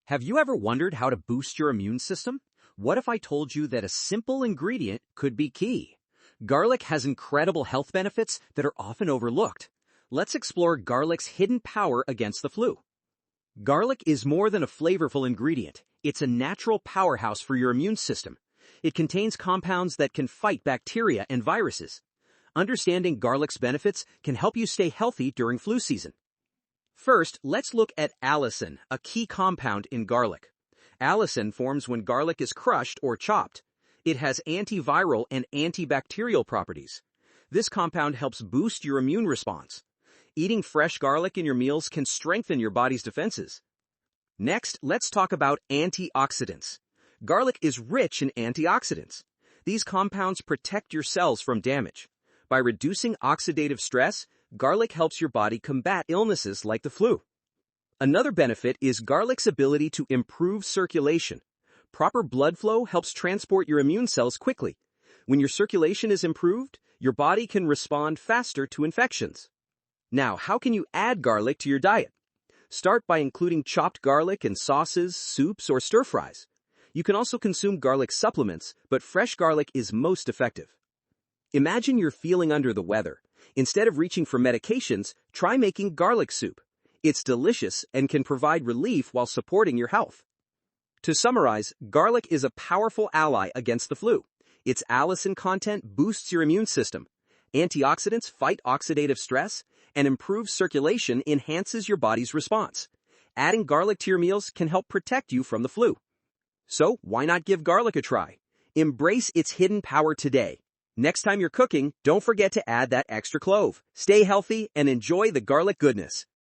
Have you ever wondered how to boost your immune system? What if I told you that a simple ingredient could be key? Garlic has incredible health benefits that are often overlooked. Let's explore garlic's hidden power against the flu. Garlic is more than a flavorful ingredient. It's a natural powerhouse for your immune system. It contains compounds that can fight bacteria and viruses. Understanding garlic's benefits can help you stay healthy during flu season. First, let's look at allicin, a key compound in garlic. Allicin forms when garlic is crushed or chopped. It has antiviral and antibacterial properties. This compound helps boost your immune response. Eating fresh garlic in your meals can strengthen your body's defenses. Next, let's talk about antioxidants. Garlic is rich in antioxidants. These compounds protect your cells from damage. By reducing oxidative stress, garlic helps your body combat illnesses like the flu. Another benefit is garlic's ability to improve circulation. Proper blood flow helps transport your immune cells quickly. When your circulation is improved, your body can respond faster to infections. Now, how can you add garlic to your diet? Start by including chopped garlic in sauces, soups, or stir-fries. You can also consume garlic supplements, but fresh garlic is most effective. Imagine you're feeling under the weather. Instead of reaching for medications, try making garlic soup. It's delicious and can provide relief while supporting your health. To summarize, garlic is a powerful ally against the flu. Its allicin content boosts your immune system. Antioxidants fight oxidative stress, and improved circulation enhances your body's response. Adding garlic to your meals can help protect you from the flu. So, why not give garlic a try? Embrace its hidden power today. Next time you're cooking, don't forget to add that extra clove. Stay healthy and enjoy the garlic goodness.